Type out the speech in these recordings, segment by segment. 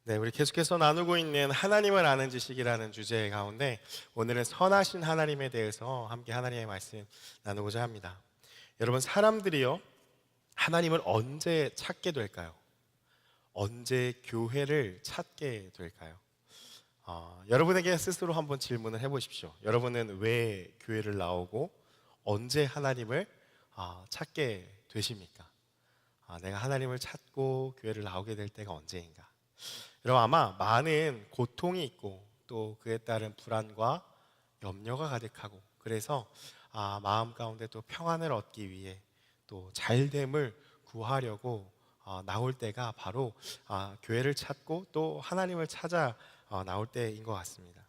네, 우리 계속해서 나누고 있는 하나님을 아는 지식이라는 주제 가운데 오늘은 선하신 하나님에 대해서 함께 하나님의 말씀 나누고자 합니다. 여러분, 사람들이요, 하나님을 언제 찾게 될까요? 언제 교회를 찾게 될까요? 여러분에게 스스로 한번 질문을 해보십시오. 여러분은 왜 교회를 나오고 언제 하나님을 찾게 되십니까? 내가 하나님을 찾고 교회를 나오게 될 때가 언제인가? 여러분, 아마 많은 고통이 있고 또 그에 따른 불안과 염려가 가득하고, 그래서 마음 가운데 또 평안을 얻기 위해 또 잘됨을 구하려고 나올 때가 바로 교회를 찾고 또 하나님을 찾아 나올 때인 것 같습니다.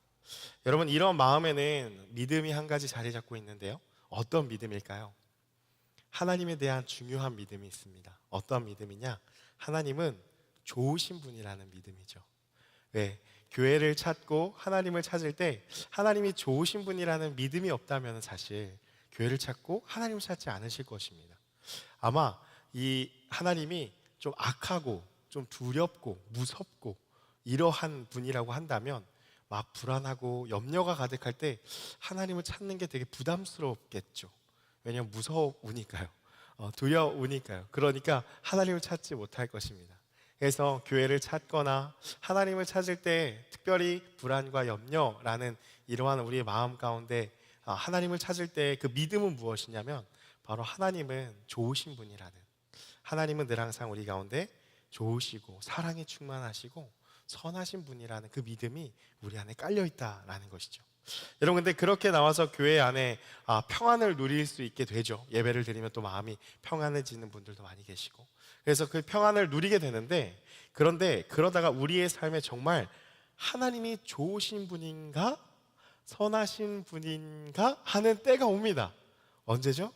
여러분, 이런 마음에는 믿음이 한 가지 자리 잡고 있는데요, 어떤 믿음일까요? 하나님에 대한 중요한 믿음이 있습니다. 어떤 믿음이냐? 하나님은 좋으신 분이라는 믿음이죠. 왜? 교회를 찾고 하나님을 찾을 때 하나님이 좋으신 분이라는 믿음이 없다면 사실 교회를 찾고 하나님을 찾지 않으실 것입니다. 아마 이 하나님이 좀 악하고 좀 두렵고 무섭고 이러한 분이라고 한다면 막 불안하고 염려가 가득할 때 하나님을 찾는 게 되게 부담스럽겠죠. 왜냐하면 무서우니까요. 두려우니까요. 그러니까 하나님을 찾지 못할 것입니다. 그래서 교회를 찾거나 하나님을 찾을 때 특별히 불안과 염려라는 이러한 우리의 마음 가운데 하나님을 찾을 때 그 믿음은 무엇이냐면 바로 하나님은 좋으신 분이라는, 하나님은 늘 항상 우리 가운데 좋으시고 사랑이 충만하시고 선하신 분이라는 그 믿음이 우리 안에 깔려 있다라는 것이죠. 여러분, 근데 그렇게 나와서 교회 안에 평안을 누릴 수 있게 되죠. 예배를 드리면 또 마음이 평안해지는 분들도 많이 계시고, 그래서 그 평안을 누리게 되는데, 그런데 그러다가 우리의 삶에 정말 하나님이 좋으신 분인가 선하신 분인가 하는 때가 옵니다. 언제죠?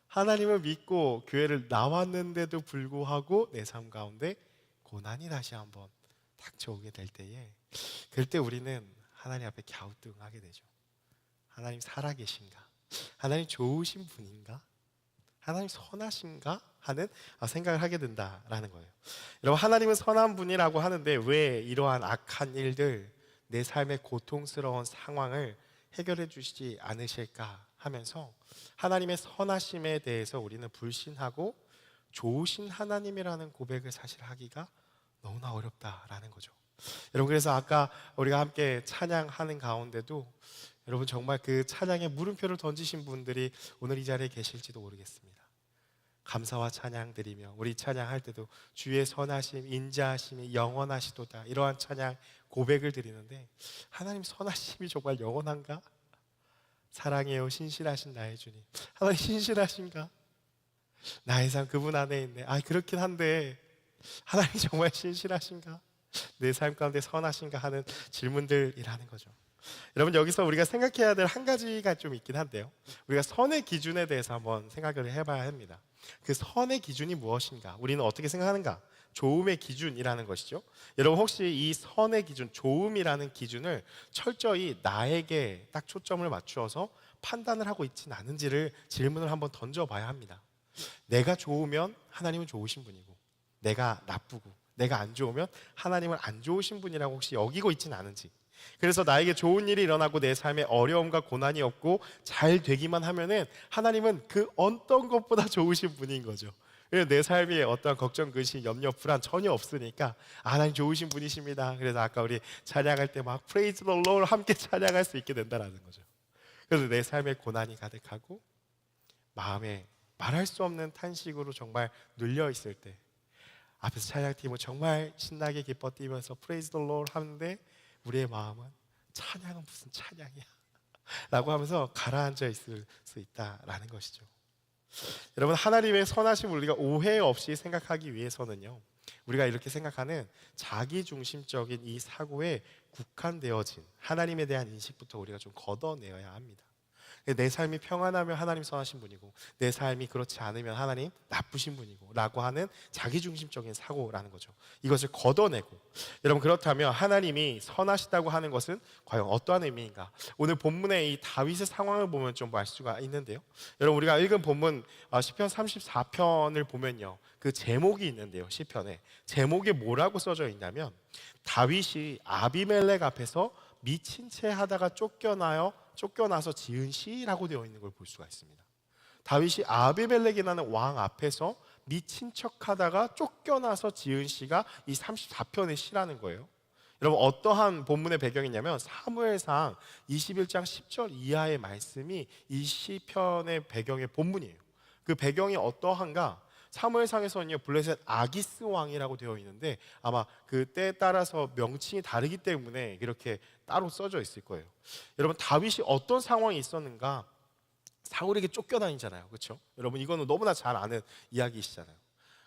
하나님을 믿고 교회를 나왔는데도 불구하고 내 삶 가운데 고난이 다시 한번 닥쳐오게 될 때에, 그럴 때 우리는 하나님 앞에 갸우뚱하게 되죠. 하나님 살아계신가? 하나님 좋으신 분인가? 하나님 선하신가? 하는 생각을 하게 된다라는 거예요. 여러분, 하나님은 선한 분이라고 하는데 왜 이러한 악한 일들, 내 삶의 고통스러운 상황을 해결해 주시지 않으실까 하면서 하나님의 선하심에 대해서 우리는 불신하고 좋으신 하나님이라는 고백을 사실 하기가 너무나 어렵다라는 거죠. 여러분, 그래서 아까 우리가 함께 찬양하는 가운데도 여러분 정말 그 찬양에 물음표를 던지신 분들이 오늘 이 자리에 계실지도 모르겠습니다. 감사와 찬양 드리며 우리 찬양할 때도 주의 선하심 인자하심이 영원하시도다, 이러한 찬양 고백을 드리는데 하나님 선하심이 정말 영원한가? 사랑해요 신실하신 나의 주님, 하나님 신실하신가? 나의 삶 그분 안에 있네. 그렇긴 한데 하나님 정말 신실하신가? 내 삶 가운데 선하신가 하는 질문들이라는 거죠. 여러분, 여기서 우리가 생각해야 될 한 가지가 좀 있긴 한데요, 우리가 선의 기준에 대해서 한번 생각을 해봐야 합니다. 그 선의 기준이 무엇인가? 우리는 어떻게 생각하는가? 좋음의 기준이라는 것이죠. 여러분, 혹시 이 선의 기준, 좋음이라는 기준을 철저히 나에게 딱 초점을 맞추어서 판단을 하고 있지는 않은지를 질문을 한번 던져봐야 합니다. 내가 좋으면 하나님은 좋으신 분이고, 내가 나쁘고 내가 안 좋으면 하나님은 안 좋으신 분이라고 혹시 여기고 있지는 않은지, 그래서 나에게 좋은 일이 일어나고 내 삶에 어려움과 고난이 없고 잘 되기만 하면은 하나님은 그 어떤 것보다 좋으신 분인 거죠. 내 삶에 어떠한 걱정, 근심, 염려, 불안 전혀 없으니까 하나님 좋으신 분이십니다. 그래서 아까 우리 찬양할 때 막 Praise the Lord 함께 찬양할 수 있게 된다는 거죠. 그래서 내 삶에 고난이 가득하고 마음에 말할 수 없는 탄식으로 정말 눌려 있을 때 앞에서 찬양팀은 정말 신나게 기뻐 뛰면서 Praise the Lord 하는데 우리의 마음은 찬양은 무슨 찬양이야 라고 하면서 가라앉아 있을 수 있다라는 것이죠. 여러분, 하나님의 선하심을 우리가 오해 없이 생각하기 위해서는요, 우리가 이렇게 생각하는 자기중심적인 이 사고에 국한되어진 하나님에 대한 인식부터 우리가 좀 걷어내어야 합니다. 내 삶이 평안하면 하나님 선하신 분이고 내 삶이 그렇지 않으면 하나님 나쁘신 분이고 라고 하는 자기중심적인 사고라는 거죠. 이것을 걷어내고, 여러분 그렇다면 하나님이 선하시다고 하는 것은 과연 어떠한 의미인가? 오늘 본문의 이 다윗의 상황을 보면 좀 알 수가 있는데요. 여러분 우리가 읽은 본문 시편 34편을 보면요, 그 제목이 있는데요. 시편에 제목에 뭐라고 써져 있냐면 다윗이 아비멜렉 앞에서 미친 채 하다가 쫓겨나서 지은 시라고 되어 있는 걸 볼 수가 있습니다. 다윗이 아비멜렉이라는 왕 앞에서 미친 척하다가 쫓겨나서 지은 시가 이 34편의 시라는 거예요. 여러분 어떠한 본문의 배경이냐면 사무엘상 21장 10절 이하의 말씀이 이 시편의 배경의 본문이에요. 그 배경이 어떠한가? 사무엘상에서는요 블레셋 아기스 왕이라고 되어 있는데 아마 그 때에 따라서 명칭이 다르기 때문에 이렇게 따로 써져 있을 거예요. 여러분 다윗이 어떤 상황이 있었는가? 사울에게 쫓겨다니잖아요, 그렇죠? 여러분 이거는 너무나 잘 아는 이야기이시잖아요.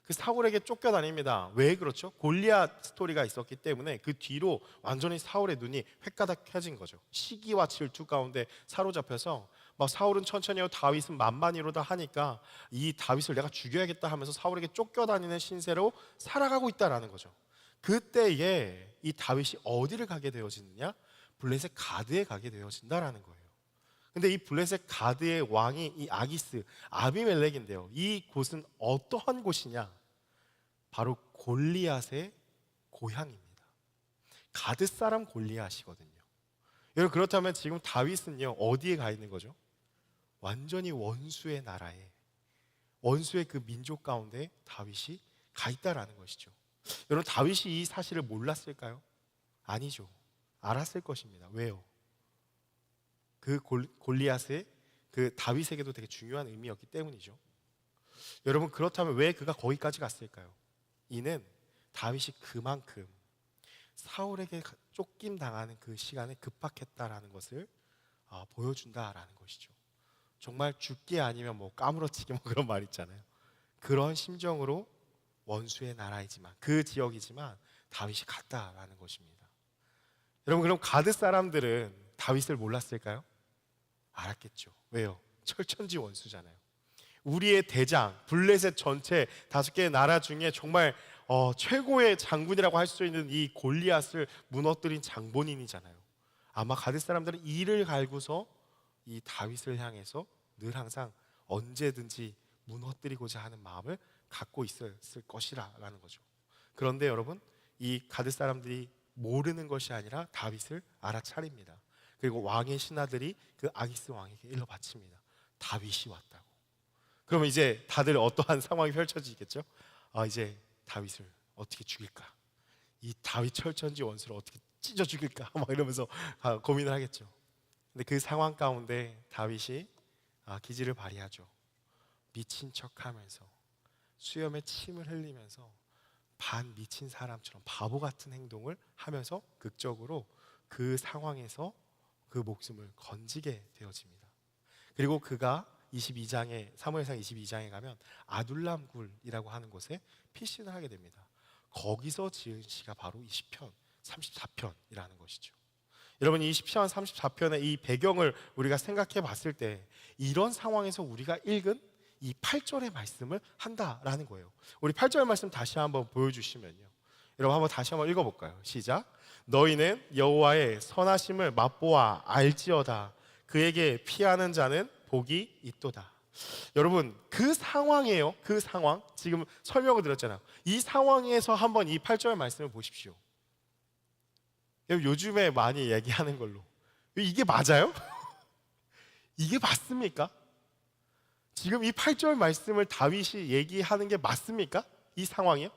그 사울에게 쫓겨다닙니다. 왜 그렇죠? 골리앗 스토리가 있었기 때문에 그 뒤로 완전히 사울의 눈이 획가닥해진 거죠. 시기와 질투 가운데 사로잡혀서 막 사울은 천천히 하고 다윗은 만만히로다 하니까 이 다윗을 내가 죽여야겠다 하면서 사울에게 쫓겨다니는 신세로 살아가고 있다라는 거죠. 그때에 이 다윗이 어디를 가게 되어지느냐? 블레셋 가드에 가게 되어진다라는 거예요. 근데 이 블레셋 가드의 왕이 이 아기스 아비멜렉인데요, 이 곳은 어떠한 곳이냐? 바로 골리앗의 고향입니다. 가드 사람 골리앗이거든요. 여러분 그렇다면 지금 다윗은요 어디에 가 있는 거죠? 완전히 원수의 나라에, 원수의 그 민족 가운데 다윗이 가 있다라는 것이죠. 여러분 다윗이 이 사실을 몰랐을까요? 아니죠. 알았을 것입니다. 왜요? 그 골리앗의 그 다윗에게도 되게 중요한 의미였기 때문이죠. 여러분 그렇다면 왜 그가 거기까지 갔을까요? 이는 다윗이 그만큼 사울에게 쫓김 당하는 그 시간에 급박했다라는 것을 보여준다라는 것이죠. 정말 죽기 아니면 뭐 까무러치기 뭐 그런 말 있잖아요. 그런 심정으로 원수의 나라이지만 그 지역이지만 다윗이 갔다라는 것입니다. 여러분 그럼 가드 사람들은 다윗을 몰랐을까요? 알았겠죠. 왜요? 철천지 원수잖아요. 우리의 대장 블레셋 전체 5개의 나라 중에 정말 최고의 장군이라고 할 수 있는 이 골리앗을 무너뜨린 장본인이잖아요. 아마 가드 사람들은 이를 갈고서 이 다윗을 향해서 늘 항상 언제든지 무너뜨리고자 하는 마음을 갖고 있었을 것이라는 거죠. 그런데 여러분 이 가드 사람들이 모르는 것이 아니라 다윗을 알아차립니다. 그리고 왕의 신하들이 그 아기스 왕에게 일러 바칩니다. 다윗이 왔다고. 그러면 이제 다들 어떠한 상황이 펼쳐지겠죠? 이제 다윗을 어떻게 죽일까? 이 다윗 철천지 원수를 어떻게 찢어 죽일까? 막 이러면서 고민을 하겠죠. 근데 그 상황 가운데 다윗이 기지를 발휘하죠. 미친 척하면서 수염에 침을 흘리면서 반 미친 사람처럼 바보 같은 행동을 하면서 극적으로 그 상황에서 그 목숨을 건지게 되어집니다. 그리고 그가 22장에 사무엘상 22장에 가면 아둘람 굴이라고 하는 곳에 피신을 하게 됩니다. 거기서 지은 시가 바로 이 시편 34편이라는 것이죠. 여러분 이 시편 34편의 이 배경을 우리가 생각해 봤을 때 이런 상황에서 우리가 읽은 이 8절의 말씀을 한다라는 거예요. 우리 8절 말씀 다시 한번 보여주시면요, 여러분 한번 다시 한번 읽어볼까요? 시작. 너희는 여호와의 선하심을 맛보아 알지어다. 그에게 피하는 자는 복이 있도다. 여러분 그 상황이에요. 그 상황 지금 설명을 드렸잖아요. 이 상황에서 한번 이 8절 말씀을 보십시오. 요즘에 많이 얘기하는 걸로 이게 맞아요? 이게 맞습니까? 지금 이 8절 말씀을 다윗이 얘기하는 게 맞습니까? 이 상황이요?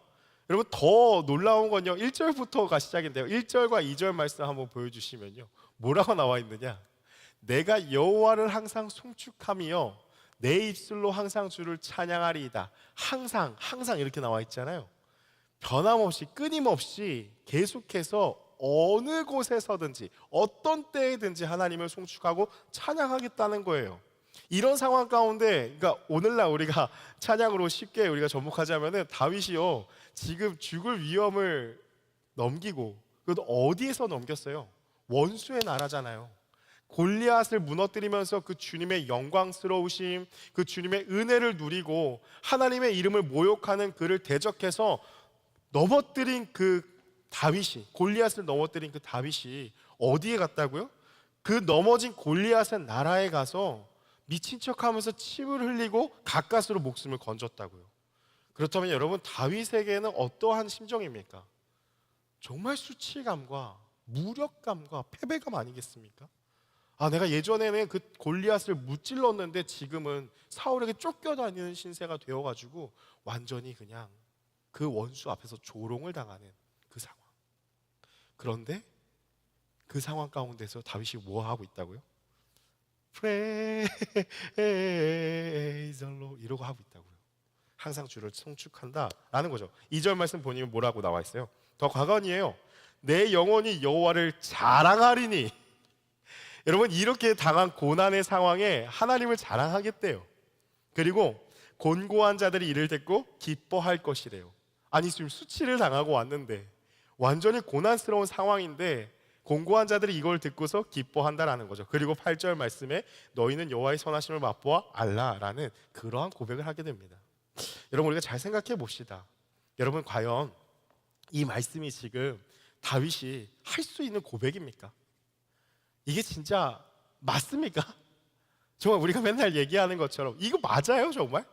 여러분 더 놀라운 건요 1절부터가 시작인데요 1절과 2절 말씀 한번 보여주시면요 뭐라고 나와 있느냐? 내가 여호와를 항상 송축하며 내 입술로 항상 주를 찬양하리이다. 항상 이렇게 나와 있잖아요. 변함없이 끊임없이 계속해서 어느 곳에서든지 어떤 때에든지 하나님을 송축하고 찬양하겠다는 거예요. 이런 상황 가운데 그러니까 오늘날 우리가 찬양으로 쉽게 우리가 접목하자면은 다윗이요 지금 죽을 위험을 넘기고 그것도 어디에서 넘겼어요? 원수의 나라잖아요. 골리앗을 무너뜨리면서 그 주님의 영광스러우심, 그 주님의 은혜를 누리고 하나님의 이름을 모욕하는 그를 대적해서 넘어뜨린 그 다윗이, 골리앗을 넘어뜨린 그 다윗이 어디에 갔다고요? 그 넘어진 골리앗의 나라에 가서 미친 척하면서 침을 흘리고 가까스로 목숨을 건졌다고요. 그렇다면 여러분, 다윗에게는 어떠한 심정입니까? 정말 수치감과 무력감과 패배감 아니겠습니까? 내가 예전에는 그 골리앗을 무찔렀는데 지금은 사울에게 쫓겨다니는 신세가 되어가지고 완전히 그냥 그 원수 앞에서 조롱을 당하는 그 상황. 그런데 그 상황 가운데서 다윗이 뭐 하고 있다고요? Praise the Lord 이러고 하고 있다고요. 항상 주를 송축한다라는 거죠. 2절 말씀 보시면 뭐라고 나와 있어요? 더 과건이에요. 내 영혼이 여호와를 자랑하리니. 여러분, 이렇게 당한 고난의 상황에 하나님을 자랑하겠대요. 그리고 곤고한 자들이 이를 듣고 기뻐할 것이래요. 아니, 지금 수치를 당하고 왔는데 완전히 고난스러운 상황인데 곤고한 자들이 이걸 듣고서 기뻐한다라는 거죠. 그리고 8절 말씀에 너희는 여호와의 선하심을 맛보아 알라라는 그러한 고백을 하게 됩니다. 여러분, 우리가 잘 생각해 봅시다. 여러분, 과연 이 말씀이 지금 다윗이 할 수 있는 고백입니까? 이게 진짜 맞습니까? 정말 우리가 맨날 얘기하는 것처럼 이거 맞아요, 정말?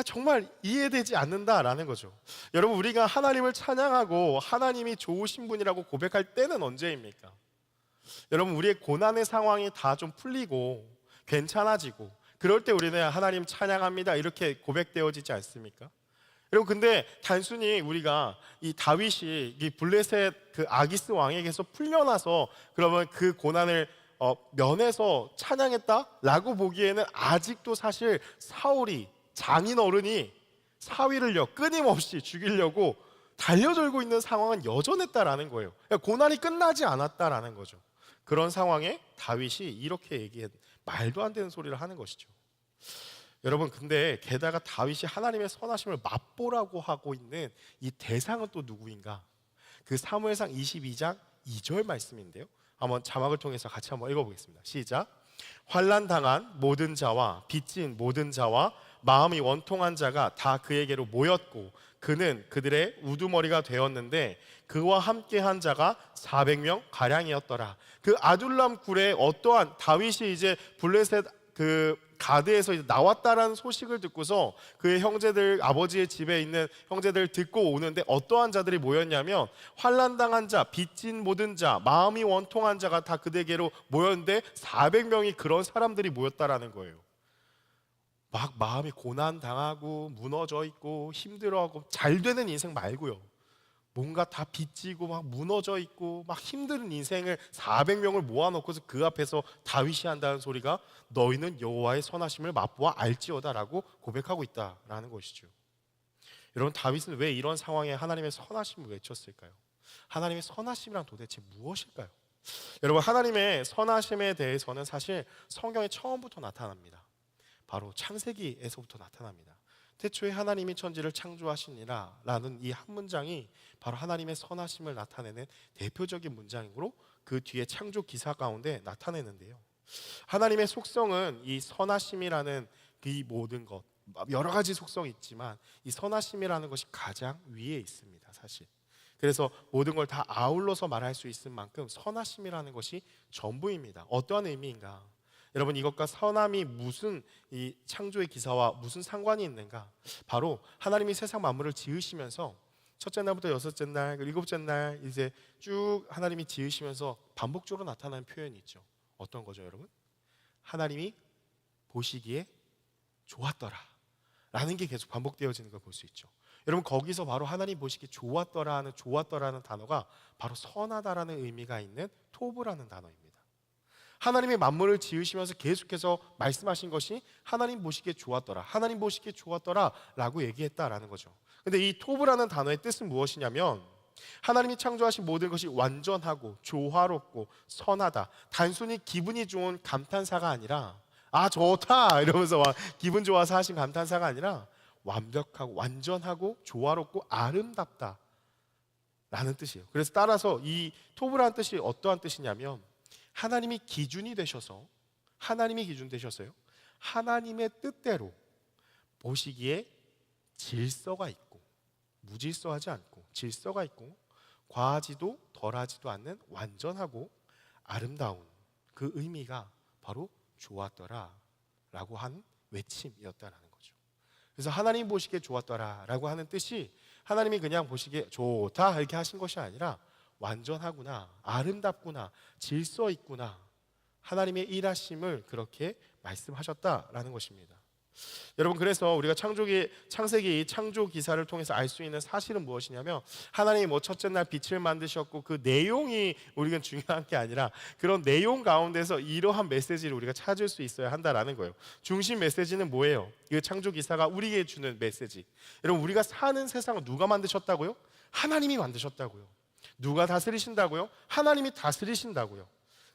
정말 이해되지 않는다라는 거죠. 여러분, 우리가 하나님을 찬양하고 하나님이 좋으신 분이라고 고백할 때는 언제입니까? 여러분, 우리의 고난의 상황이 다 좀 풀리고 괜찮아지고 그럴 때 우리는 하나님 찬양합니다 이렇게 고백되어지지 않습니까? 여러분, 근데 단순히 우리가 이 다윗이 이 블레셋 그 아기스 왕에게서 풀려나서 그러면 그 고난을 면해서 찬양했다라고 보기에는 아직도 사실 사울이, 장인 어른이 사위를요 끊임없이 죽이려고 달려들고 있는 상황은 여전했다라는 거예요. 그러니까 고난이 끝나지 않았다라는 거죠. 그런 상황에 다윗이 이렇게 얘기해, 말도 안 되는 소리를 하는 것이죠. 여러분, 근데 게다가 다윗이 하나님의 선하심을 맛보라고 하고 있는 이 대상은 또 누구인가? 그 사무엘상 22장 2절 말씀인데요. 한번 자막을 통해서 같이 한번 읽어보겠습니다. 시작. 환난 당한 모든 자와 빚진 모든 자와 마음이 원통한 자가 다 그에게로 모였고 그는 그들의 우두머리가 되었는데 그와 함께한 자가 400명 가량이었더라. 그 아둘람 굴에 어떠한 다윗이 이제 블레셋 그 가드에서 이제 나왔다라는 소식을 듣고서 그의 형제들, 아버지의 집에 있는 형제들 듣고 오는데 어떠한 자들이 모였냐면 환난당한 자, 빚진 모든 자, 마음이 원통한 자가 다 그에게로 모였는데 400명이 그런 사람들이 모였다라는 거예요. 막 마음이 고난당하고 무너져 있고 힘들어하고 잘 되는 인생 말고요, 뭔가 다 빚지고 막 무너져 있고 막 힘든 인생을 400명을 모아놓고서 그 앞에서 다윗이 한다는 소리가 너희는 여호와의 선하심을 맛보아 알지어다라고 고백하고 있다라는 것이죠. 여러분, 다윗은 왜 이런 상황에 하나님의 선하심을 외쳤을까요? 하나님의 선하심이란 도대체 무엇일까요? 여러분, 하나님의 선하심에 대해서는 사실 성경에 처음부터 나타납니다. 바로 창세기에서부터 나타납니다. 태초에 하나님이 천지를 창조하시니라 라는 이 한 문장이 바로 하나님의 선하심을 나타내는 대표적인 문장으로 그 뒤에 창조 기사 가운데 나타내는데요. 하나님의 속성은 이 선하심이라는 이 모든 것, 여러 가지 속성이 있지만 이 선하심이라는 것이 가장 위에 있습니다, 사실. 그래서 모든 걸 다 아울러서 말할 수 있을 만큼 선하심이라는 것이 전부입니다. 어떠한 의미인가? 여러분, 이것과 선함이 무슨 이 창조의 기사와 무슨 상관이 있는가? 바로 하나님이 세상 만물을 지으시면서 첫째 날부터 여섯째 날, 일곱째 날 이제 쭉 하나님이 지으시면서 반복적으로 나타나는 표현이 있죠. 어떤 거죠, 여러분? 하나님이 보시기에 좋았더라 라는 게 계속 반복되어지는 걸 볼 수 있죠. 여러분, 거기서 바로 하나님 보시기에 좋았더라는 단어가 바로 선하다라는 의미가 있는 토브라는 단어입니다. 하나님의 만물을 지으시면서 계속해서 말씀하신 것이 하나님 보시기에 좋았더라, 하나님 보시기에 좋았더라 라고 얘기했다라는 거죠. 근데 이 토브라는 단어의 뜻은 무엇이냐면 하나님이 창조하신 모든 것이 완전하고 조화롭고 선하다, 단순히 기분이 좋은 감탄사가 아니라 좋다 이러면서 막 기분 좋아서 하신 감탄사가 아니라 완벽하고 완전하고 조화롭고 아름답다 라는 뜻이에요. 그래서 따라서 이 토브라는 뜻이 어떠한 뜻이냐면 하나님이 기준이 되셔서, 하나님이 기준 되셔서요, 하나님의 뜻대로 보시기에 질서가 있고, 무질서하지 않고 질서가 있고, 과하지도 덜하지도 않는 완전하고 아름다운 그 의미가 바로 좋았더라 라고 한 외침이었다라는 거죠. 그래서 하나님 보시기에 좋았더라 라고 하는 뜻이 하나님이 그냥 보시기에 좋다 이렇게 하신 것이 아니라 완전하구나, 아름답구나, 질서 있구나, 하나님의 일하심을 그렇게 말씀하셨다라는 것입니다. 여러분, 그래서 우리가 창세기 창조 기사를 통해서 알 수 있는 사실은 무엇이냐면, 하나님이 첫째 날 빛을 만드셨고 그 내용이 우리가 중요한 게 아니라 그런 내용 가운데서 이러한 메시지를 우리가 찾을 수 있어야 한다라는 거예요. 중심 메시지는 뭐예요? 이 창조 기사가 우리에게 주는 메시지. 여러분, 우리가 사는 세상을 누가 만드셨다고요? 하나님이 만드셨다고요. 누가 다스리신다고요? 하나님이 다스리신다고요.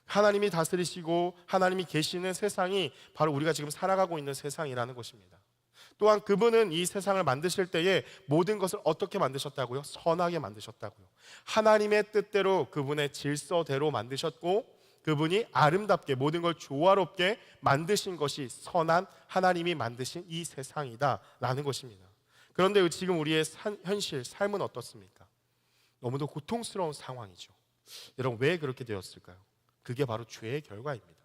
하나님이 다스리시고 하나님이 계시는 세상이 바로 우리가 지금 살아가고 있는 세상이라는 것입니다. 또한 그분은 이 세상을 만드실 때에 모든 것을 어떻게 만드셨다고요? 선하게 만드셨다고요. 하나님의 뜻대로 그분의 질서대로 만드셨고, 그분이 아름답게 모든 걸 조화롭게 만드신 것이 선한 하나님이 만드신 이 세상이다라는 것입니다. 그런데 지금 우리의 현실, 삶은 어떻습니까? 너무도 고통스러운 상황이죠. 여러분, 왜 그렇게 되었을까요? 그게 바로 죄의 결과입니다.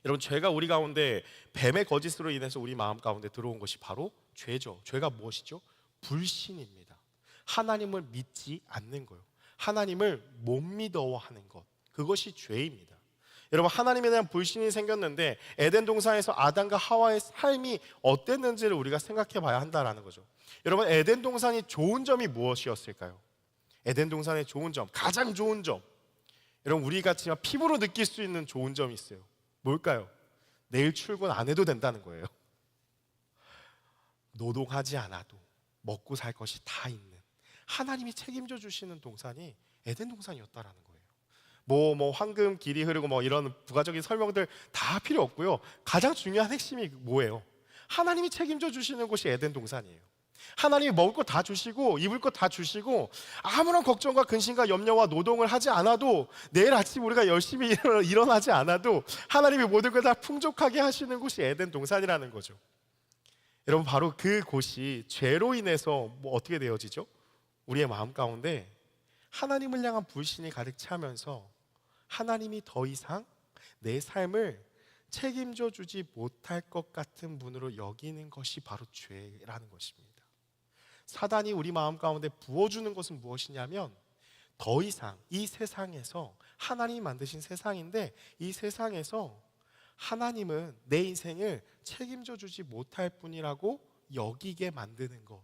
여러분, 죄가 우리 가운데, 뱀의 거짓으로 인해서 우리 마음 가운데 들어온 것이 바로 죄죠. 죄가 무엇이죠? 불신입니다. 하나님을 믿지 않는 거예요. 하나님을 못 믿어하는 것, 그것이 죄입니다. 여러분, 하나님에 대한 불신이 생겼는데 에덴 동산에서 아담과 하와의 삶이 어땠는지를 우리가 생각해 봐야 한다는 거죠. 여러분, 에덴 동산이 좋은 점이 무엇이었을까요? 에덴 동산의 좋은 점, 가장 좋은 점, 여러분, 우리가 지금 피부로 느낄 수 있는 좋은 점이 있어요. 뭘까요? 내일 출근 안 해도 된다는 거예요. 노동하지 않아도 먹고 살 것이 다 있는, 하나님이 책임져 주시는 동산이 에덴 동산이었다라는 거예요. 황금 길이 흐르고 이런 부가적인 설명들 다 필요 없고요. 가장 중요한 핵심이 뭐예요? 하나님이 책임져 주시는 곳이 에덴 동산이에요. 하나님이 먹을 것 다 주시고 입을 것 다 주시고 아무런 걱정과 근심과 염려와 노동을 하지 않아도, 내일 아침 우리가 열심히 일어나지 않아도 하나님이 모든 걸 다 풍족하게 하시는 곳이 에덴 동산이라는 거죠. 여러분, 바로 그 곳이 죄로 인해서 어떻게 되어지죠? 우리의 마음 가운데 하나님을 향한 불신이 가득 차면서 하나님이 더 이상 내 삶을 책임져 주지 못할 것 같은 분으로 여기는 것이 바로 죄라는 것입니다. 사단이 우리 마음 가운데 부어주는 것은 무엇이냐면, 더 이상 이 세상에서, 하나님이 만드신 세상인데 이 세상에서 하나님은 내 인생을 책임져 주지 못할 뿐이라고 여기게 만드는 것,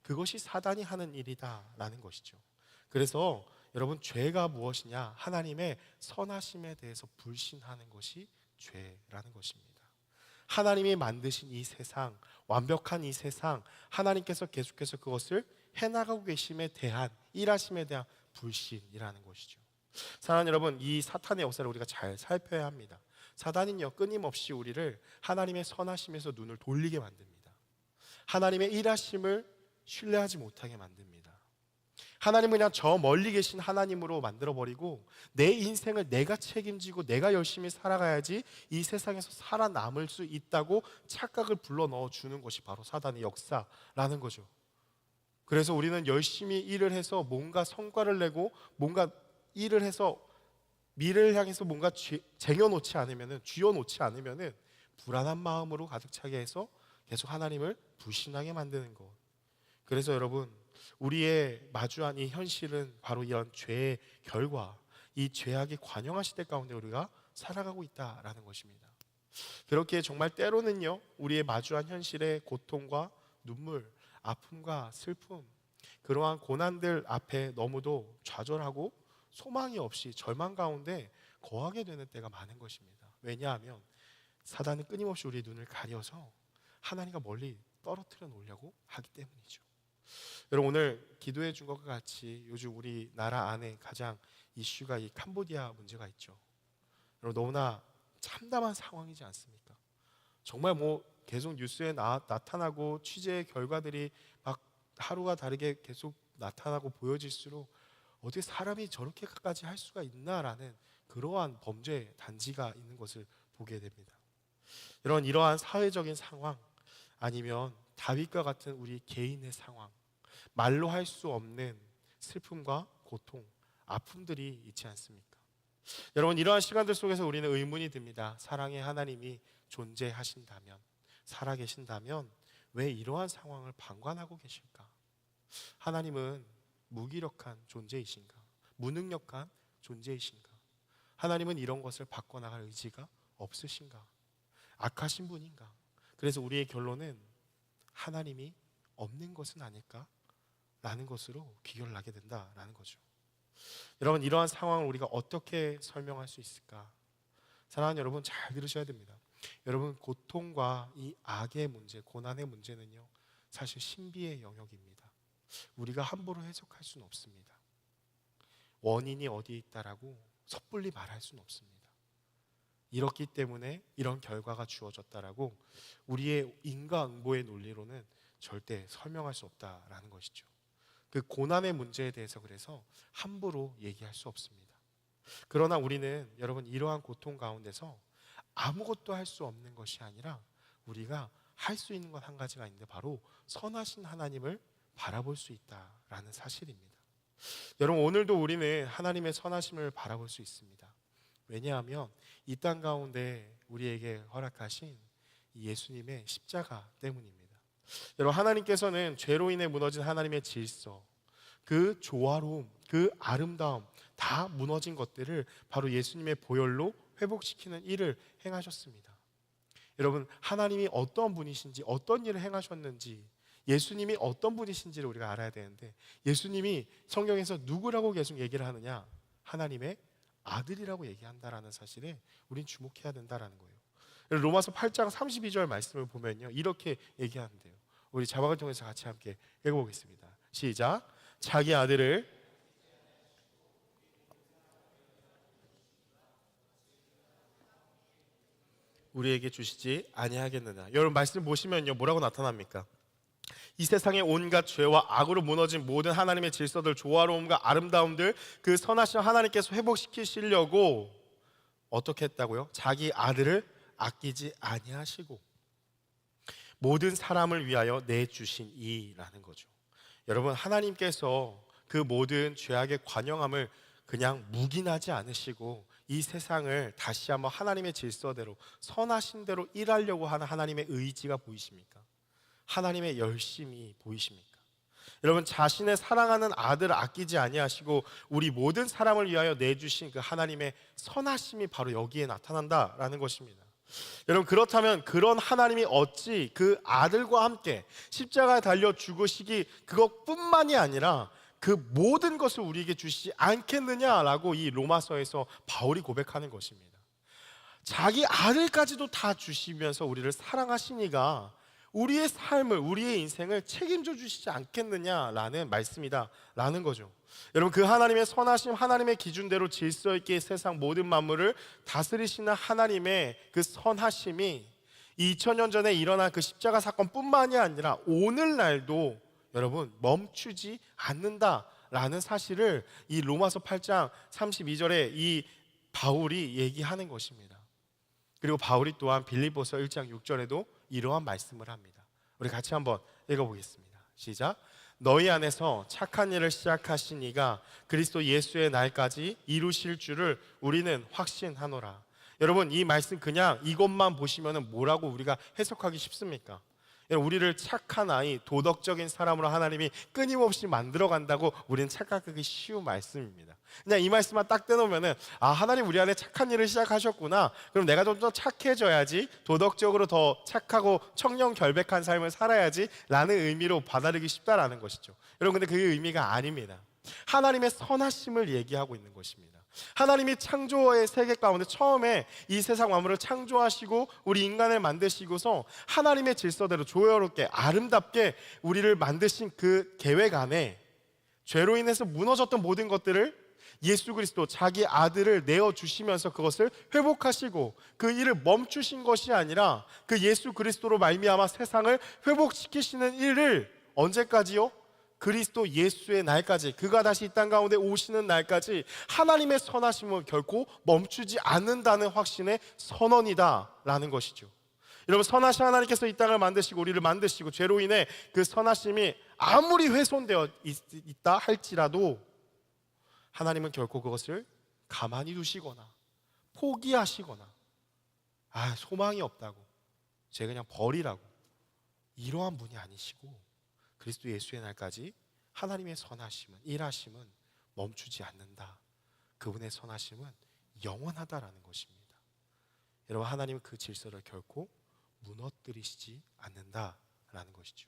그것이 사단이 하는 일이다라는 것이죠. 그래서 여러분, 죄가 무엇이냐? 하나님의 선하심에 대해서 불신하는 것이 죄라는 것입니다. 하나님이 만드신 이 세상, 완벽한 이 세상, 하나님께서 계속해서 그것을 해나가고 계심에 대한, 일하심에 대한 불신이라는 것이죠. 사랑하는 여러분, 이 사탄의 역사를 우리가 잘 살펴야 합니다. 사단은요, 끊임없이 우리를 하나님의 선하심에서 눈을 돌리게 만듭니다. 하나님의 일하심을 신뢰하지 못하게 만듭니다. 하나님은 그냥 저 멀리 계신 하나님으로 만들어버리고, 내 인생을 내가 책임지고 내가 열심히 살아가야지 이 세상에서 살아남을 수 있다고 착각을 불러넣어 주는 것이 바로 사단의 역사라는 거죠. 그래서 우리는 열심히 일을 해서 뭔가 성과를 내고 뭔가 일을 해서 미래를 향해서 뭔가 쟁여놓지 않으면, 쥐어놓지 않으면 불안한 마음으로 가득 차게 해서 계속 하나님을 불신하게 만드는 것. 그래서 여러분, 우리의 마주한 이 현실은 바로 이런 죄의 결과, 이 죄악의 관영한 시대 가운데 우리가 살아가고 있다라는 것입니다. 그렇게 정말 때로는요, 우리의 마주한 현실의 고통과 눈물, 아픔과 슬픔, 그러한 고난들 앞에 너무도 좌절하고 소망이 없이 절망 가운데 거하게 되는 때가 많은 것입니다. 왜냐하면 사단은 끊임없이 우리의 눈을 가려서 하나님과 멀리 떨어뜨려 놓으려고 하기 때문이죠. 여러분, 오늘 기도해 준 것과 같이 요즘 우리나라 안에 가장 이슈가 이 캄보디아 문제가 있죠. 여러분, 너무나 참담한 상황이지 않습니까? 정말 계속 뉴스에 나타나고 취재 결과들이 막 하루가 다르게 계속 나타나고 보여질수록 어떻게 사람이 저렇게까지 할 수가 있나라는 그러한 범죄 단지가 있는 것을 보게 됩니다. 이러한 사회적인 상황, 아니면 다윗과 같은 우리 개인의 상황, 말로 할 수 없는 슬픔과 고통, 아픔들이 있지 않습니까? 여러분, 이러한 시간들 속에서 우리는 의문이 듭니다. 사랑의 하나님이 존재하신다면, 살아계신다면 왜 이러한 상황을 방관하고 계실까? 하나님은 무기력한 존재이신가? 무능력한 존재이신가? 하나님은 이런 것을 바꿔나갈 의지가 없으신가? 악하신 분인가? 그래서 우리의 결론은 하나님이 없는 것은 아닐까? 라는 것으로 귀결을 하게 된다라는 거죠. 여러분, 이러한 상황을 우리가 어떻게 설명할 수 있을까? 사랑하는 여러분, 잘 들으셔야 됩니다. 여러분, 고통과 이 악의 문제, 고난의 문제는요, 사실 신비의 영역입니다. 우리가 함부로 해석할 수는 없습니다. 원인이 어디에 있다라고 섣불리 말할 수는 없습니다. 이렇기 때문에 이런 결과가 주어졌다라고 우리의 인과응보의 논리로는 절대 설명할 수 없다라는 것이죠. 그 고난의 문제에 대해서 그래서 함부로 얘기할 수 없습니다. 그러나 우리는 여러분, 이러한 고통 가운데서 아무것도 할 수 없는 것이 아니라 우리가 할 수 있는 건 한 가지가 있는데, 바로 선하신 하나님을 바라볼 수 있다라는 사실입니다. 여러분, 오늘도 우리는 하나님의 선하심을 바라볼 수 있습니다. 왜냐하면 이 땅 가운데 우리에게 허락하신 예수님의 십자가 때문입니다. 여러분, 하나님께서는 죄로 인해 무너진 하나님의 질서, 그 조화로움, 그 아름다움, 다 무너진 것들을 바로 예수님의 보혈로 회복시키는 일을 행하셨습니다. 여러분, 하나님이 어떤 분이신지, 어떤 일을 행하셨는지, 예수님이 어떤 분이신지를 우리가 알아야 되는데, 예수님이 성경에서 누구라고 계속 얘기를 하느냐? 하나님의 아들이라고 얘기한다라는 사실에 우린 주목해야 된다라는 거예요. 로마서 8장 32절 말씀을 보면요, 이렇게 얘기하는데요. 우리 자막을 통해서 같이 함께 읽어보겠습니다. 시작. 자기 아들을 우리에게 주시지 아니하겠느냐. 여러분, 말씀 보시면요, 뭐라고 나타납니까? 이 세상의 온갖 죄와 악으로 무너진 모든 하나님의 질서들, 조화로움과 아름다움들, 그 선하신 하나님께서 회복시키시려고 어떻게 했다고요? 자기 아들을 아끼지 아니하시고 모든 사람을 위하여 내주신 이라는 거죠. 여러분, 하나님께서 그 모든 죄악의 관영함을 그냥 묵인하지 않으시고 이 세상을 다시 한번 하나님의 질서대로, 선하신 대로 일하려고 하는 하나님의 의지가 보이십니까? 하나님의 열심이 보이십니까? 여러분, 자신의 사랑하는 아들을 아끼지 아니하시고 우리 모든 사람을 위하여 내주신 그 하나님의 선하심이 바로 여기에 나타난다라는 것입니다. 여러분, 그렇다면 그런 하나님이 어찌 그 아들과 함께 십자가에 달려 죽으시기, 그것뿐만이 아니라 그 모든 것을 우리에게 주시지 않겠느냐라고 이 로마서에서 바울이 고백하는 것입니다. 자기 아들까지도 다 주시면서 우리를 사랑하시니까 우리의 삶을, 우리의 인생을 책임져 주시지 않겠느냐라는 말씀이다 라는 거죠. 여러분, 그 하나님의 선하심, 하나님의 기준대로 질서 있게 세상 모든 만물을 다스리시는 하나님의 그 선하심이 2000년 전에 일어난 그 십자가 사건뿐만이 아니라 오늘날도 여러분 멈추지 않는다라는 사실을 이 로마서 8장 32절에 이 바울이 얘기하는 것입니다. 그리고 바울이 또한 빌립보서 1장 6절에도 이러한 말씀을 합니다. 우리 같이 한번 읽어보겠습니다. 시작. 너희 안에서 착한 일을 시작하신 이가 그리스도 예수의 날까지 이루실 줄을 우리는 확신하노라. 여러분, 이 말씀 그냥 이것만 보시면 뭐라고 우리가 해석하기 쉽습니까? 우리를 착한 아이, 도덕적인 사람으로 하나님이 끊임없이 만들어간다고 우리는 착각하기 쉬운 말씀입니다. 그냥 이 말씀만 딱 떼놓으면은, 아, 하나님 우리 안에 착한 일을 시작하셨구나, 그럼 내가 좀 더 착해져야지, 도덕적으로 더 착하고 청렴결백한 삶을 살아야지 라는 의미로 받아들이기 쉽다라는 것이죠. 여러분, 근데 그게 의미가 아닙니다. 하나님의 선하심을 얘기하고 있는 것입니다. 하나님이 창조의 세계 가운데 처음에 이 세상 만물을 창조하시고 우리 인간을 만드시고서 하나님의 질서대로 조화롭게 아름답게 우리를 만드신 그 계획 안에 죄로 인해서 무너졌던 모든 것들을 예수 그리스도, 자기 아들을 내어주시면서 그것을 회복하시고 그 일을 멈추신 것이 아니라 그 예수 그리스도로 말미암아 세상을 회복시키시는 일을 언제까지요? 그리스도 예수의 날까지, 그가 다시 이 땅 가운데 오시는 날까지 하나님의 선하심은 결코 멈추지 않는다는 확신의 선언이다라는 것이죠. 여러분, 선하신 하나님께서 이 땅을 만드시고 우리를 만드시고 죄로 인해 그 선하심이 아무리 훼손되어 있다 할지라도 하나님은 결코 그것을 가만히 두시거나 포기하시거나 소망이 없다고 제가 그냥 버리라고 이러한 분이 아니시고, 그리스도 예수의 날까지 하나님의 선하심은, 일하심은 멈추지 않는다. 그분의 선하심은 영원하다라는 것입니다. 여러분, 하나님은 그 질서를 결코 무너뜨리시지 않는다라는 것이죠.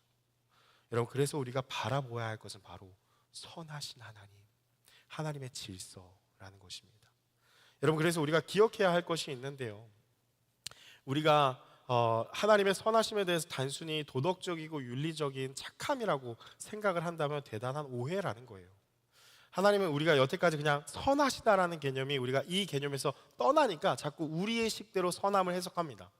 여러분, 그래서 우리가 바라보아야 할 것은 바로 선하신 하나님, 하나님의 질서라는 것입니다. 여러분, 그래서 우리가 기억해야 할 것이 있는데요, 우리가 하나님의 선하심에 대해서 단순히 도덕적이고 윤리적인 착함이라고 생각을 한다면 대단한 오해라는 거예요. 하나님은 우리가 여태까지 그냥 선하시다라는 개념이, 우리가 이 개념에서 떠나니까 자꾸 우리의 식대로 선함을 해석합니다.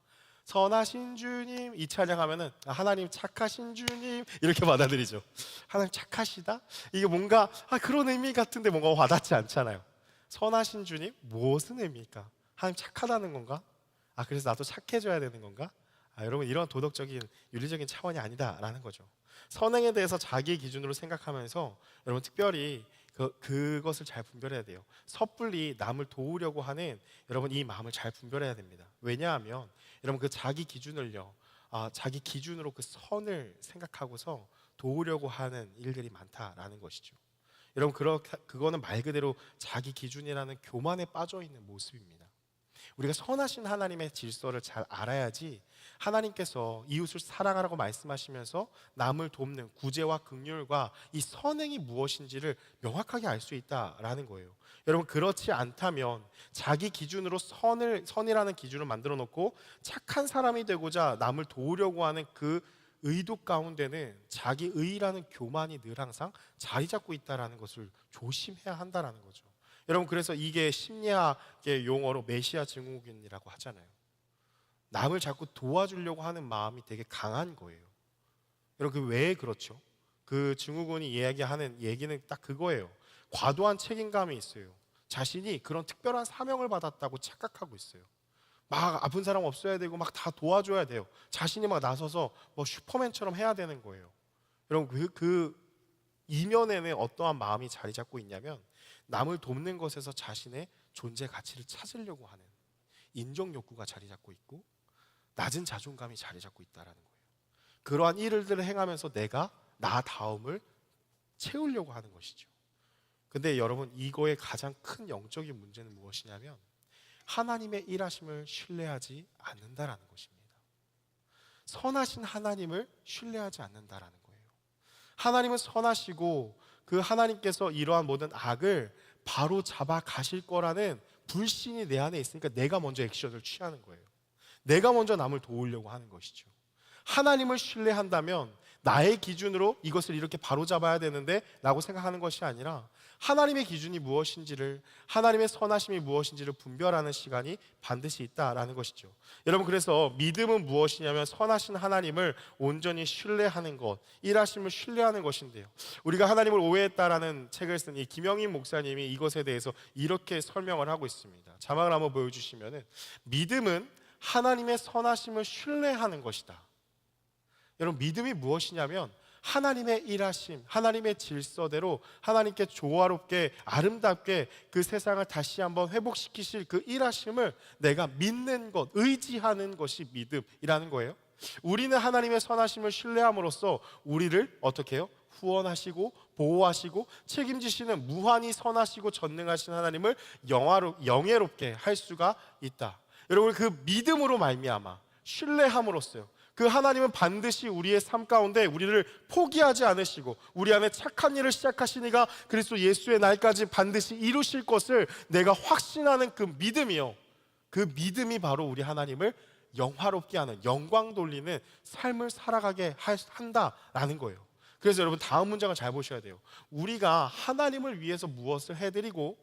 선하신 주님, 이 찬양하면은 하나님 착하신 주님 이렇게 받아들이죠. 하나님 착하시다? 이게 뭔가 그런 의미 같은데 뭔가 와닿지 않잖아요. 선하신 주님? 무엇은 의미일까? 하나님 착하다는 건가? 그래서 나도 착해져야 되는 건가? 여러분, 이런 도덕적인 윤리적인 차원이 아니다라는 거죠. 선행에 대해서 자기 기준으로 생각하면서 여러분 특별히 그것을 잘 분별해야 돼요. 섣불리 남을 도우려고 하는 여러분 이 마음을 잘 분별해야 됩니다. 왜냐하면 여러분 그 자기 기준을요, 자기 기준으로 그 선을 생각하고서 도우려고 하는 일들이 많다라는 것이죠. 여러분 그거는 말 그대로 자기 기준이라는 교만에 빠져 있는 모습입니다. 우리가 선하신 하나님의 질서를 잘 알아야지 하나님께서 이웃을 사랑하라고 말씀하시면서 남을 돕는 구제와 긍휼과 이 선행이 무엇인지를 명확하게 알 수 있다라는 거예요. 여러분, 그렇지 않다면 자기 기준으로 선이라는 기준을 만들어 놓고 착한 사람이 되고자 남을 도우려고 하는 그 의도 가운데는 자기 의라는 교만이 늘 항상 자리 잡고 있다라는 것을 조심해야 한다라는 거죠. 여러분, 그래서 이게 심리학의 용어로 메시아 증후군이라고 하잖아요. 남을 자꾸 도와주려고 하는 마음이 되게 강한 거예요. 여러분, 왜 그렇죠? 그 증후군이 이야기하는 얘기는 딱 그거예요. 과도한 책임감이 있어요. 자신이 그런 특별한 사명을 받았다고 착각하고 있어요. 막 아픈 사람 없어야 되고 막 다 도와줘야 돼요. 자신이 막 나서서 뭐 슈퍼맨처럼 해야 되는 거예요. 여러분, 그 이면에는 어떠한 마음이 자리 잡고 있냐면 남을 돕는 것에서 자신의 존재 가치를 찾으려고 하는 인정 욕구가 자리 잡고 있고 낮은 자존감이 자리 잡고 있다는 거예요. 그러한 일들을 행하면서 내가 나 다음을 채우려고 하는 것이죠. 근데 여러분, 이거의 가장 큰 영적인 문제는 무엇이냐면 하나님의 일하심을 신뢰하지 않는다라는 것입니다. 선하신 하나님을 신뢰하지 않는다라는 거예요. 하나님은 선하시고 그 하나님께서 이러한 모든 악을 바로 잡아 가실 거라는 불신이 내 안에 있으니까 내가 먼저 액션을 취하는 거예요. 내가 먼저 남을 도우려고 하는 것이죠. 하나님을 신뢰한다면 나의 기준으로 이것을 이렇게 바로 잡아야 되는데 라고 생각하는 것이 아니라 하나님의 기준이 무엇인지를, 하나님의 선하심이 무엇인지를 분별하는 시간이 반드시 있다라는 것이죠. 여러분, 그래서 믿음은 무엇이냐면 선하신 하나님을 온전히 신뢰하는 것, 일하심을 신뢰하는 것인데요, 우리가 하나님을 오해했다라는 책을 쓴 이 김영인 목사님이 이것에 대해서 이렇게 설명을 하고 있습니다. 자막을 한번 보여주시면은, 믿음은 하나님의 선하심을 신뢰하는 것이다. 여러분, 믿음이 무엇이냐면 하나님의 일하심, 하나님의 질서대로 하나님께 조화롭게 아름답게 그 세상을 다시 한번 회복시키실 그 일하심을 내가 믿는 것, 의지하는 것이 믿음이라는 거예요. 우리는 하나님의 선하심을 신뢰함으로써 우리를 어떻게 해요? 후원하시고 보호하시고 책임지시는 무한히 선하시고 전능하신 하나님을 영예롭게 할 수가 있다. 여러분, 그 믿음으로 말미암아 신뢰함으로써요, 그 하나님은 반드시 우리의 삶 가운데 우리를 포기하지 않으시고 우리 안에 착한 일을 시작하시니가 그리스도 예수의 날까지 반드시 이루실 것을 내가 확신하는 그 믿음이요, 그 믿음이 바로 우리 하나님을 영화롭게 하는, 영광 돌리는 삶을 살아가게 한다라는 거예요. 그래서 여러분, 다음 문장을 잘 보셔야 돼요. 우리가 하나님을 위해서 무엇을 해드리고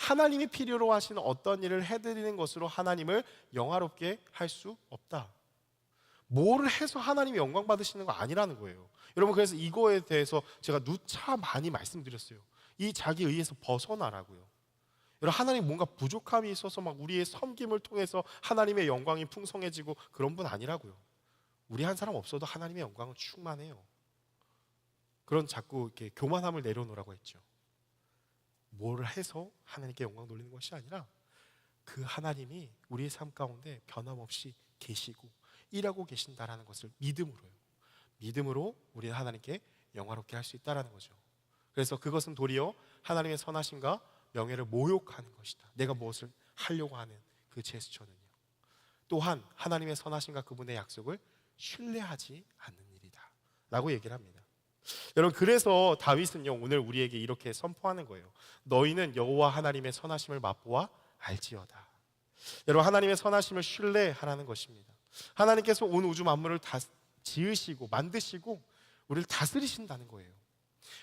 하나님이 필요로 하시는 어떤 일을 해드리는 것으로 하나님을 영화롭게 할 수 없다. 뭘 해서 하나님이 영광 받으시는 거 아니라는 거예요. 여러분, 그래서 이거에 대해서 제가 누차 많이 말씀드렸어요. 이 자기 의에서 벗어나라고요. 여러분, 하나님 뭔가 부족함이 있어서 막 우리의 섬김을 통해서 하나님의 영광이 풍성해지고 그런 분 아니라고요. 우리 한 사람 없어도 하나님의 영광은 충만해요. 그런 자꾸 이렇게 교만함을 내려놓으라고 했죠. 뭘 해서 하나님께 영광 돌리는 것이 아니라 그 하나님이 우리의 삶 가운데 변함없이 계시고 일하고 계신다라는 것을 믿음으로요. 믿음으로 우리는 하나님께 영화롭게 할 수 있다라는 거죠. 그래서 그것은 도리어 하나님의 선하심과 명예를 모욕하는 것이다. 내가 무엇을 하려고 하는 그 제스처는요. 또한 하나님의 선하심과 그분의 약속을 신뢰하지 않는 일이다 라고 얘기를 합니다. 여러분, 그래서 다윗은요 오늘 우리에게 이렇게 선포하는 거예요. 너희는 여호와 하나님의 선하심을 맛보아 알지어다. 여러분, 하나님의 선하심을 신뢰하라는 것입니다. 하나님께서 온 우주 만물을 다 지으시고 만드시고 우리를 다스리신다는 거예요.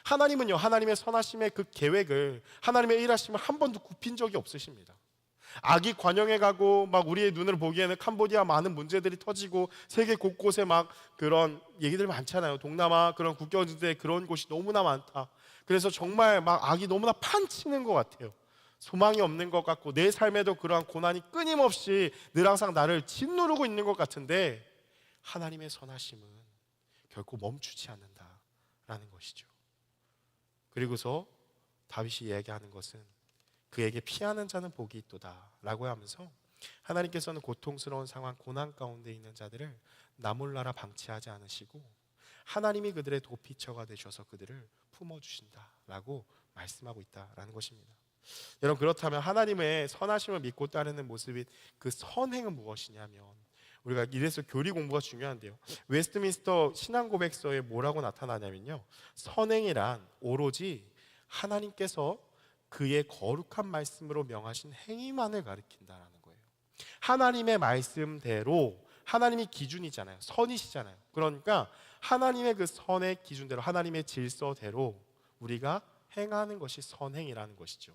하나님은요 하나님의 선하심의 그 계획을, 하나님의 일하심을 한 번도 굽힌 적이 없으십니다. 악이 관영해 가고 막 우리의 눈을 보기에는 캄보디아 많은 문제들이 터지고 세계 곳곳에 막 그런 얘기들 많잖아요. 동남아 그런 국경지대에 그런 곳이 너무나 많다. 그래서 정말 막 악이 너무나 판치는 것 같아요. 소망이 없는 것 같고 내 삶에도 그러한 고난이 끊임없이 늘 항상 나를 짓누르고 있는 것 같은데 하나님의 선하심은 결코 멈추지 않는다라는 것이죠. 그리고서 다윗이 얘기하는 것은 그에게 피하는 자는 복이 있도다 라고 하면서 하나님께서는 고통스러운 상황, 고난 가운데 있는 자들을 나몰라라 방치하지 않으시고 하나님이 그들의 도피처가 되셔서 그들을 품어주신다 라고 말씀하고 있다라는 것입니다. 여러분, 그렇다면 하나님의 선하심을 믿고 따르는 모습인 그 선행은 무엇이냐면, 우리가 이래서 교리 공부가 중요한데요, 웨스트민스터 신앙고백서에 뭐라고 나타나냐면요, 선행이란 오로지 하나님께서 그의 거룩한 말씀으로 명하신 행위만을 가리킨다라는 거예요. 하나님의 말씀대로, 하나님이 기준이잖아요. 선이시잖아요. 그러니까 하나님의 그 선의 기준대로, 하나님의 질서대로 우리가 행하는 것이 선행이라는 것이죠.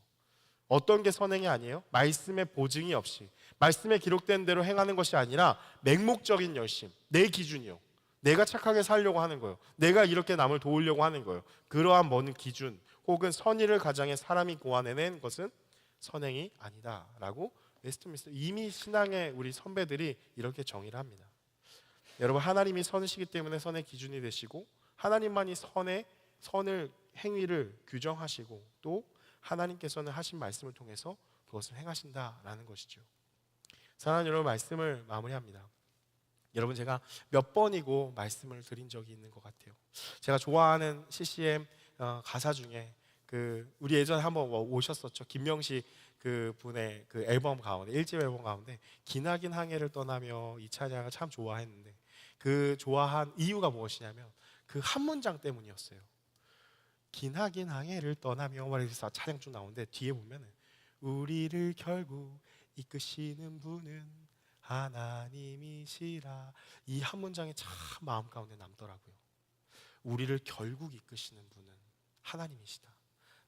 어떤 게 선행이 아니에요? 말씀의 보증이 없이, 말씀에 기록된 대로 행하는 것이 아니라 맹목적인 열심, 내 기준이요, 내가 착하게 살려고 하는 거예요. 내가 이렇게 남을 도우려고 하는 거예요. 그러한 먼 기준 혹은 선의를 가장해 사람이 고안해낸 것은 선행이 아니다라고 웨스트민스터 이미 신앙의 우리 선배들이 이렇게 정의를 합니다. 여러분, 하나님이 선이시기 때문에 선의 기준이 되시고 하나님만이 선을 행위를 규정하시고 또 하나님께서는 하신 말씀을 통해서 그것을 행하신다라는 것이죠. 사랑하는 여러분, 말씀을 마무리합니다. 여러분, 제가 몇 번이고 말씀을 드린 적이 있는 것 같아요. 제가 좋아하는 CCM 가사 중에 우리 예전에 한번 오셨었죠. 김명식 그 분의 그 앨범 가운데, 1집 앨범 가운데 기나긴 항해를 떠나며 이 찬양을 참 좋아했는데 그 좋아한 이유가 무엇이냐면 그 한 문장 때문이었어요. 기나긴 항해를 떠나며 말해서 찬양 쭉 나오는데 뒤에 보면은 우리를 결국 이끄시는 분은 하나님이시라, 이 한 문장이 참 마음 가운데 남더라고요. 우리를 결국 이끄시는 분은 하나님이시다.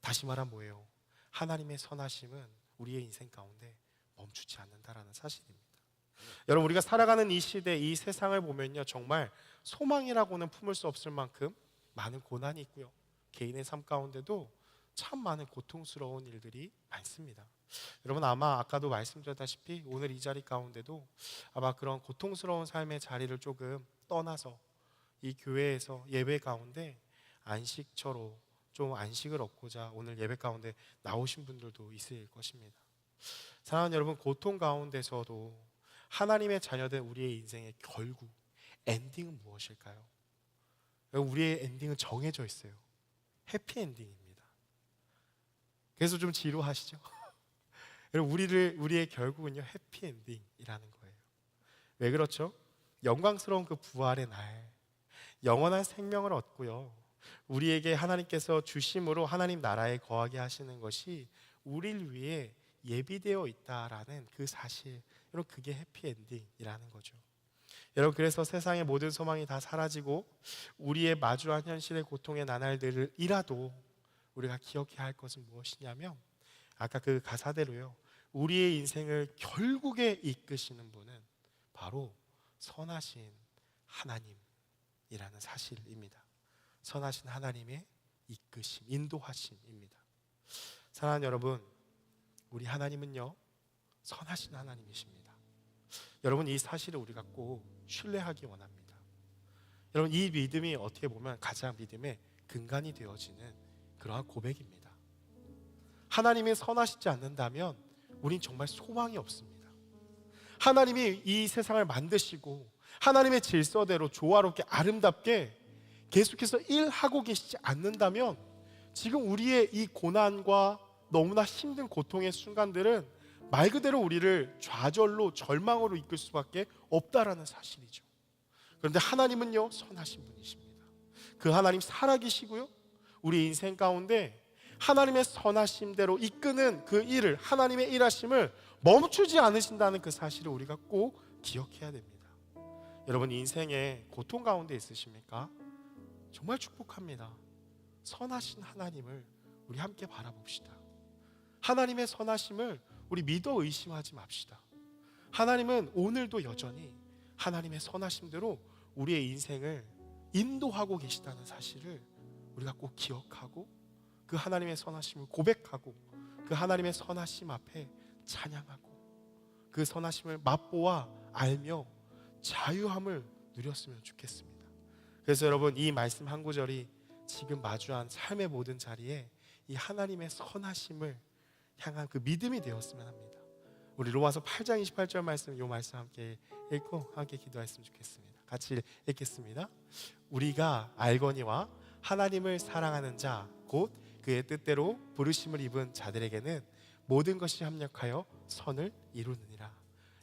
다시 말하면 뭐예요? 하나님의 선하심은 우리의 인생 가운데 멈추지 않는다라는 사실입니다. 여러분, 우리가 살아가는 이 시대, 이 세상을 보면요, 정말 소망이라고는 품을 수 없을 만큼 많은 고난이 있고요, 개인의 삶 가운데도 참 많은 고통스러운 일들이 많습니다. 여러분, 아마 아까도 말씀드렸다시피 오늘 이 자리 가운데도 아마 그런 고통스러운 삶의 자리를 조금 떠나서 이 교회에서 예배 가운데 안식처로 좀 안식을 얻고자 오늘 예배 가운데 나오신 분들도 있을 것입니다. 사랑하는 여러분, 고통 가운데서도 하나님의 자녀된 우리의 인생의 결국 엔딩은 무엇일까요? 우리의 엔딩은 정해져 있어요. 해피엔딩입니다. 그래서 좀 지루하시죠? 여러분, 우리의 결국은요, 해피엔딩이라는 거예요. 왜 그렇죠? 영광스러운 그 부활의 날, 영원한 생명을 얻고요, 우리에게 하나님께서 주심으로 하나님 나라에 거하게 하시는 것이 우리를 위해 예비되어 있다라는 그 사실, 여러분, 그게 해피엔딩이라는 거죠. 여러분, 그래서 세상의 모든 소망이 다 사라지고 우리의 마주한 현실의 고통의 나날들이라도 우리가 기억해야 할 것은 무엇이냐면, 아까 그 가사대로요, 우리의 인생을 결국에 이끄시는 분은 바로 선하신 하나님이라는 사실입니다. 선하신 하나님의 이끄심, 인도하심입니다. 사랑하는 여러분, 우리 하나님은요 선하신 하나님이십니다. 여러분, 이 사실을 우리가 꼭 신뢰하기 원합니다. 여러분, 이 믿음이 어떻게 보면 가장 믿음의 근간이 되어지는 그러한 고백입니다. 하나님이 선하시지 않는다면 우린 정말 소망이 없습니다. 하나님이 이 세상을 만드시고 하나님의 질서대로 조화롭게 아름답게 계속해서 일하고 계시지 않는다면 지금 우리의 이 고난과 너무나 힘든 고통의 순간들은 말 그대로 우리를 좌절로 절망으로 이끌 수밖에 없다라는 사실이죠. 그런데 하나님은요 선하신 분이십니다. 그 하나님 살아계시고요, 우리 인생 가운데 하나님의 선하심대로 이끄는 그 일을, 하나님의 일하심을 멈추지 않으신다는 그 사실을 우리가 꼭 기억해야 됩니다. 여러분, 인생에 고통 가운데 있으십니까? 정말 축복합니다. 선하신 하나님을 우리 함께 바라봅시다. 하나님의 선하심을 우리 믿어 의심하지 맙시다. 하나님은 오늘도 여전히 하나님의 선하심대로 우리의 인생을 인도하고 계시다는 사실을 우리가 꼭 기억하고 그 하나님의 선하심을 고백하고 그 하나님의 선하심 앞에 찬양하고 그 선하심을 맛보아 알며 자유함을 누렸으면 좋겠습니다. 그래서 여러분, 이 말씀 한 구절이 지금 마주한 삶의 모든 자리에 이 하나님의 선하심을 향한 그 믿음이 되었으면 합니다. 우리 로마서 8장 28절 말씀, 이 말씀 함께 읽고 함께 기도했으면 좋겠습니다. 같이 읽겠습니다. 우리가 알거니와 하나님을 사랑하는 자 곧 그의 뜻대로 부르심을 입은 자들에게는 모든 것이 합력하여 선을 이루느니라.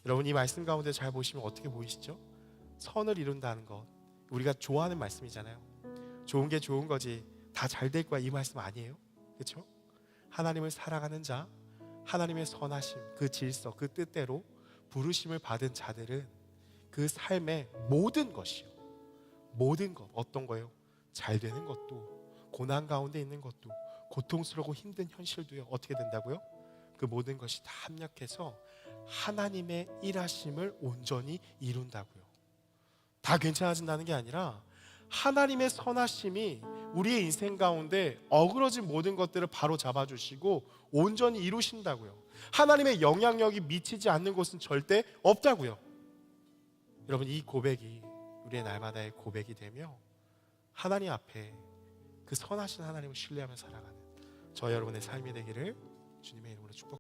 여러분, 이 말씀 가운데 잘 보시면 어떻게 보이시죠? 선을 이룬다는 것, 우리가 좋아하는 말씀이잖아요. 좋은 게 좋은 거지 다 잘 될 거야 이 말씀 아니에요? 그렇죠? 하나님을 사랑하는 자, 하나님의 선하심, 그 질서, 그 뜻대로 부르심을 받은 자들은 그 삶의 모든 것이요, 모든 것, 어떤 거요? 잘 되는 것도, 고난 가운데 있는 것도, 고통스럽고 힘든 현실도요, 어떻게 된다고요? 그 모든 것이 다 합력해서 하나님의 일하심을 온전히 이룬다고요. 다 괜찮아진다는 게 아니라 하나님의 선하심이 우리의 인생 가운데 어그러진 모든 것들을 바로 잡아주시고 온전히 이루신다고요. 하나님의 영향력이 미치지 않는 곳은 절대 없다고요. 여러분, 이 고백이 우리의 날마다의 고백이 되며 하나님 앞에 그 선하신 하나님을 신뢰하며 살아가는 저 여러분의 삶이 되기를 주님의 이름으로 축복합니다.